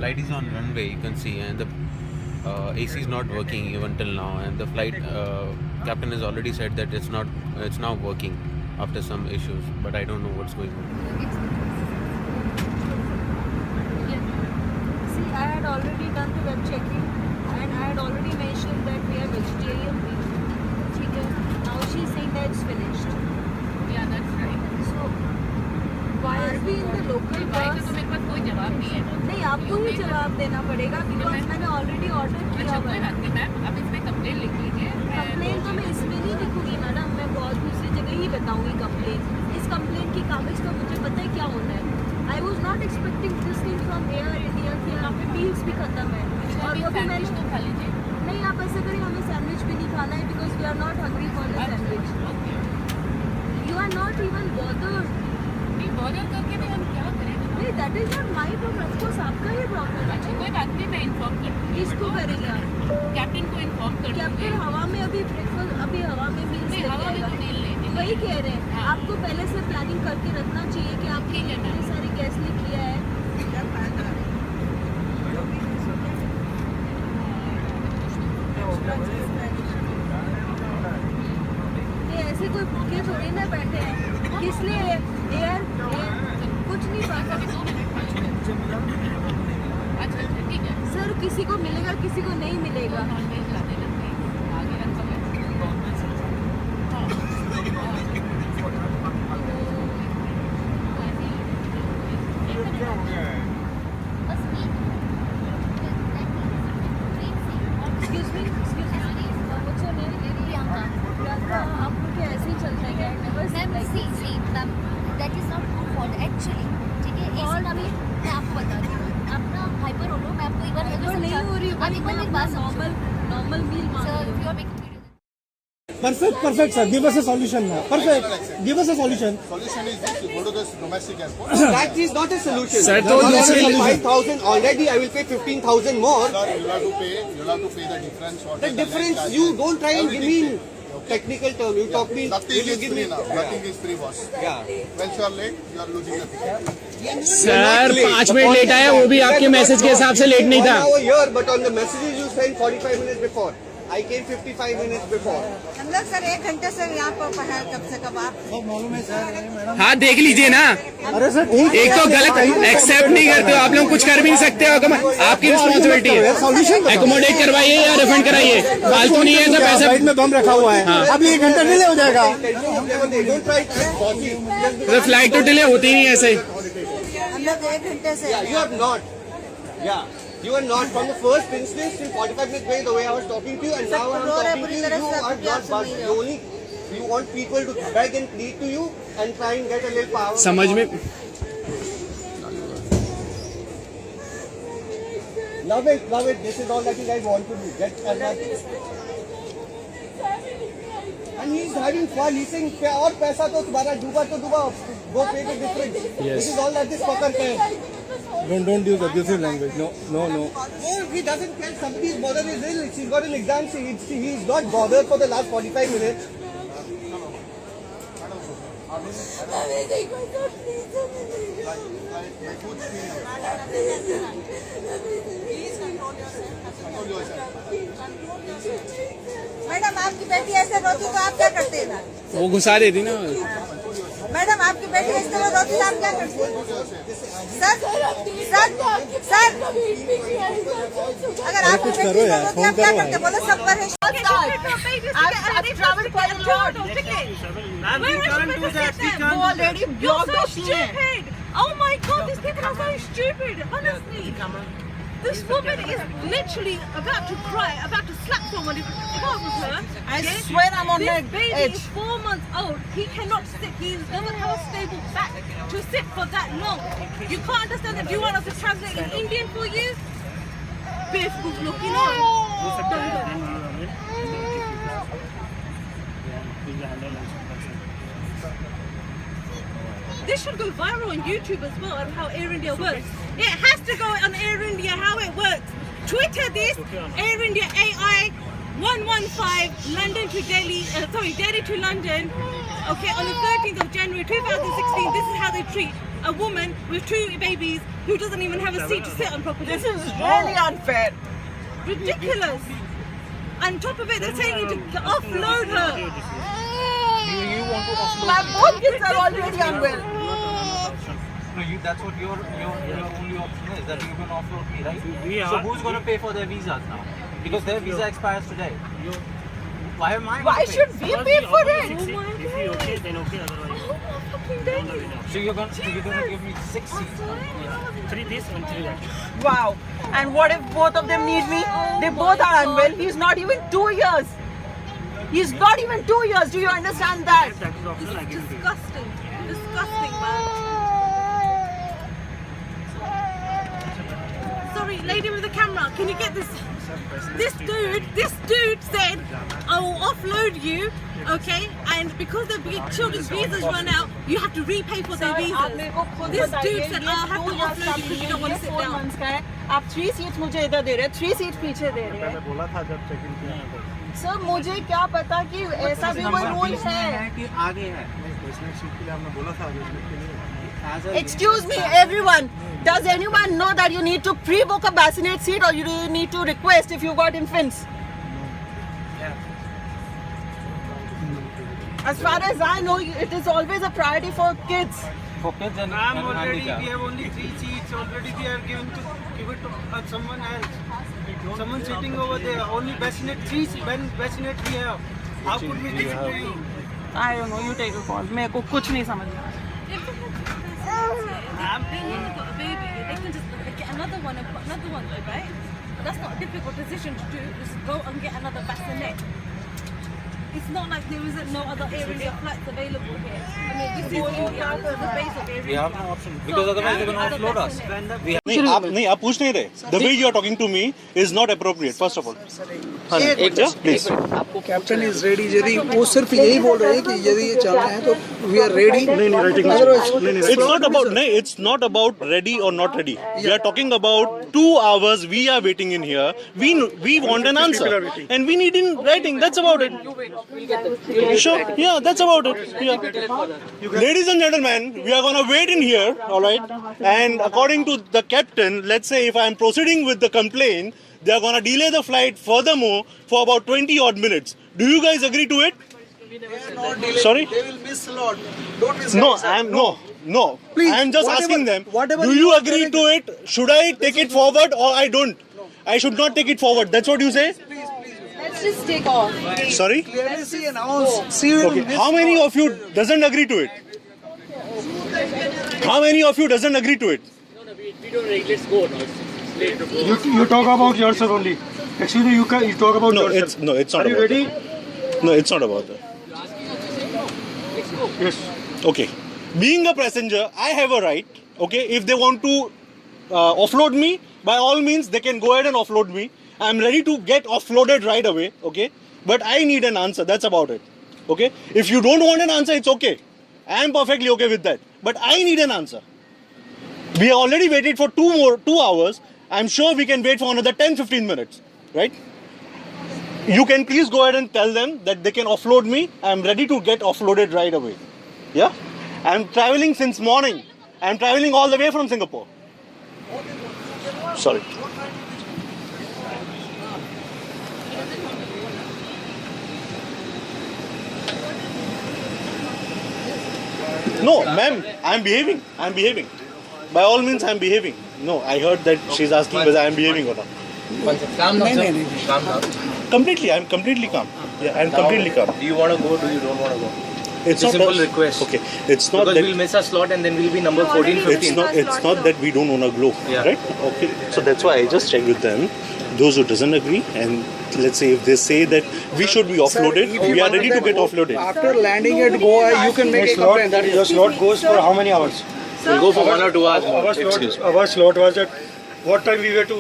flight is on runway, you can see, and the AC is not working even till now, and the flight captain has already said that it's now working after some issues, but I don't know what's going on. See, I had already done the web checking and I had already mentioned that we are vegetarian meal. Okay. Now she's saying that it's finished. Yeah, that's right. So why are we in the local भाई bus? तो मेरे पास कोई जवाब नहीं है ना। नहीं, आपको ही जवाब देना पड़ेगा बिकॉज मैंने ऑलरेडी ऑर्डर किया अच्छा हुआ कोई है। बात नहीं मैम, आप इसमें कंप्लेन लिख लीजिए। कंप्लेन तो मैं इसमें नहीं लिखूंगी मैडम, मैं बहुत दूसरी जगह ही बताऊंगी कंप्लेन। इस कंप्लेन की कागज का मुझे पता है क्या होना है। I was not expecting this thing from air India कि यहाँ पे मील्स भी खत्म है और वो भी मैंने तो खा लीजिए। नहीं, आप ऐसा करें, हमें सैंडविच भी नहीं खाना है because we are not hungry for the sandwich. You are not even bothered. नहीं बॉर्डर करके भी हम क्या करें? नहीं, that is not my problem, of course आपका ही प्रॉब्लम है। अच्छा कोई बात नहीं, मैं इन्फॉर्म कर दूँगी। किसको करेंगे आप? कैप्टन को इन्फॉर्म कर दूँगी। कैप्टन हवा में अभी ब्रेकफास्ट, अभी हवा में मील्स नहीं हवा में तो नहीं लेंगे। वही कह रहे हैं, हाँ। आपको पहले से प्लानिंग करके रखना चाहिए कि आपने ठीक है मैम। इतने सारे गैस ने किया है। ये ऐसे कोई भूखे थोड़ी ना बैठे हैं, किस लिए एयर कुछ नहीं बात। अच्छा ठीक है। सर किसी को मिलेगा, किसी को नहीं मिलेगा। नॉनवेज ला देना प्लीज, आगे रखा है। Excuse me, what's your name? Priyanka, आप लोग के ऐसे ही चलते हैं क्या? Never seen like this. that is not good for actually, ठीक है? ऐसे ना भी मैं आपको बताती हूँ, आप ना हाइपर हो लो, मैं आपको एक बार तो नहीं हो रही, आप एक बार मेरी बात समझो। नॉर्मल मील मांग Sir, रही if हूँ। you are making videos. Perfect, sir. Give us a solution now. Perfect. Give us a solution. Solution is this: you go to the domestic airport. That is not a solution. Sir, Not तो a दूसरी- solution. 5,000 already. I will pay 15,000 more. Sir, you'll have to pay the difference. What The is difference, net you charges. don't try and give me Everything free. technical term. You talk me. Nothing Will you is give free me? now. Nothing is free, boss. Yeah. Once you are late, you are losing the ticket. Sir 5 minute late आया, वो भी आपके message के हिसाब से late नहीं था। 1 hour here, but on the messages you sent 45 minutes before. I came 55 minutes before. हम लोग सर 1 घंटे से यहाँ पर है, कब से कब आप हाँ देख लीजिए ना, अरे सर ठीक एक तो गलत एक्सेप्ट नहीं करते हो आप लोग, कुछ कर भी नहीं सकते हो, आपकी रिस्पॉन्सिबिलिटी है। सॉल्यूशन एकोमोडेट करवाइए या रिफंड कराइए, फालतू नहीं है सब साइड पैसे। में बम रखा हुआ है, अभी 1 घंटा डिले हो जाएगा। Don't try to boss you. तो फ्लाइट तो डिले होती ही नहीं ऐसे ही। हम लोग 1 घंटे से Yeah, you are not. Yeah. You are not from the first instance till 45 minutes away, the way I was talking to you, and now I'm रो रहे talking to पूरी you. तरह You से, are आप not सुन buzzed. नहीं You only you want people to beg and plead to you and try and get a little power. समझ में Love it. This is all that you guys want to do. Get as much. And he's having fun. He's saying, और पैसा तो तुम्हारा डूबा तो डूबा. Go pay the difference. This is all that this fucker cares. Don't use abusive language. No. Oh, he doesn't care. Somebody's mother is ill. She's got an exam. He's not bothered for the last 45 minutes. My food free now. Control yourself. Madam आपकी बेटी ऐसे रोती तो आप क्या करते हैं? वो घुसा देती ना। मैडम आपकी बेटी ऐसे रोती तो आप क्या करते हैं? सर अगर आपकी बेटी ऐसे रोती आप क्या करते? बोलो सब पर है। I've traveled quite a lot. Already you're so stupid. Oh my God, these people are so stupid. Honestly, this woman is literally about to cry, about to slap someone. If I was her, I swear I'm on this the baby edge. is 4 months old. He cannot sit. He doesn't have a stable back to sit for that long. You can't understand that. Do you want us to translate in Indian for you? Barefoot looking on. This should go viral on YouTube as well on how Air India works. It has to go on Air India how it works. Twitter this, Air India AI 115 London to Delhi, Delhi to London. Okay, on the 13th of January 2016, this is how they treat a woman with 2 babies who doesn't even have a seat to sit on properly. This is really unfair. Ridiculous. On top of it, they're saying you to offload her. You want to offload? My both kids are already unwell. No, that's what your only option is, that you can offload me, right? So who's going to pay for their visas now? Because their visa expires today. Why am I? Why should we pay for it? If you okay, then okay. Otherwise, So you're going to give me 6 seats now? 3 this and 3 that. Wow. And what if both of them need me? They both are unwell. He's not even 2 years. He's not even 2 years. Do you understand that? That is optional. I give it to you. Disgusting. Disgusting, man. Sorry, lady with the camera. Can you get this? This dude said, I will offload you, okay? And because the children's visas run out, you have to repay for their visas. This dude said, I'll have to offload you because you don't want to sit down. आप 3 seats मुझे इधर दे रहे हैं, 3 seat पीछे दे रहे हैं। बोला था जब चेक इन किया था। सर मुझे क्या पता कि ऐसा भी कोई रूल है। कि आगे है। बेसमेंट सीट के लिए हमने बोला था बेसमेंट के लिए। Excuse me, everyone. Does anyone know that you need to pre-book a bassinet seat or you need to request if you got infants? As far as I know, it is always a priority for kids. For kids and handicap. We have only 3 seats. Already we are give it to someone else. Someone sitting over there. Only bassinet 3 bassinet we have. How could we give it to you? I don't know. You take a call. मेरे को कुछ नहीं समझ में आ रहा। They've got a baby. They can just get another one and put another one though, right? But that's not a difficult decision to do. Just go and get another bassinet. It's not like there isn't no other Air India flights available here. I mean, this is India. This is the base of Air We have no option because otherwise they're going to offload us. नहीं आप पूछ नहीं रहे. The way you are talking to me is not appropriate. First of all. Please. Captain is ready यदि वो सिर्फ यही बोल रहे हैं कि यदि ये चलना है तो we are ready It's not about ready or not ready. We are talking about 2 hours we are waiting in here. We want an answer and we need in writing. That's about it. Sure. Yeah, that's about it. Yeah. Ladies and gentlemen, we are gonna wait in here, all right? And according to the captain, let's say if I am proceeding with the complaint, they are gonna delay the flight furthermore for about 20 odd minutes. Do you guys agree to it? Sorry? They will miss a lot. Don't miss. No. Please, I am just whatever- asking them. whatever Do you you are agree telling- to it? Should I take it forward or I don't? I should not take it forward. That's what you say? Let's just take off. Sorry? Clearly see announce. See you Okay. in this How many of you doesn't agree to it? How many of you doesn't agree to it? We don't ready. Let's go now. It's late. You talk about yourself only. Excuse me, you talk about No, yourself. it's not Are you about ready? that. No, it's not about that. Yes. Okay. Being a passenger, I have a right. Okay. If they want to offload me, by all means, they can go ahead and offload me. I'm ready to get offloaded right away. Okay. But I need an answer. That's about it. Okay. If you don't want an answer, it's okay. I am perfectly okay with that. But I need an answer. We already waited for 2 hours. I'm sure we can wait for another 10-15 minutes. Right? You can please go ahead and tell them that they can offload me. I'm ready to get offloaded right away. Yeah? I'm traveling since morning. I'm traveling all the way from Singapore. Sorry. No, ma'am, I'm behaving. By all means, I'm behaving. No, I heard that she's asking whether I'm behaving or not. Calm down, sir. Calm down. Completely, I'm completely calm. Yeah, I'm completely calm. Do you want to go? Do you don't want to go? It's a not simple that- request. Okay, it's not Because that we'll miss our slot and then we'll be number 14, 15. it's not that we don't want to go, Yeah. right? Okay, so that's why I just checked with them. Those who doesn't agree, and let's say if they say that we should be offloaded, we are ready to get offloaded. After landing at Goa, you can make a complaint. That Your slot goes for how many hours? We'll go for 1 or 2 hours more. Excuse me. Our slot was at what time we were to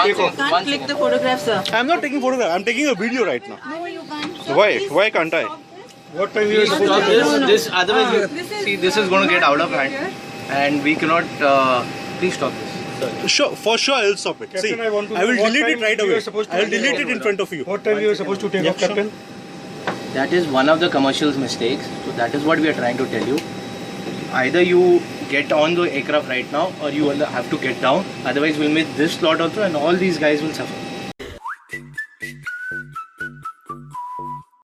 take off? Can't click the photograph, sir. I'm not taking photograph. I'm taking a video right now. No, you can't. Why? Why can't I? What time we were supposed Stop to this. Otherwise, this is going to get out of hand, and we cannot. Please stop this. Sure, for sure I'll stop it. See, Captain, I want to I will know what delete it time right we were away. supposed to I'll take delete off. it in front of you. What time we were supposed to take Yeah, off, sure. Captain? That is one of the commercial's mistakes. So that is what we are trying to tell you. Either you get on the aircraft right now, or you will have to get down. Otherwise, we'll miss this slot also, and all these guys will suffer.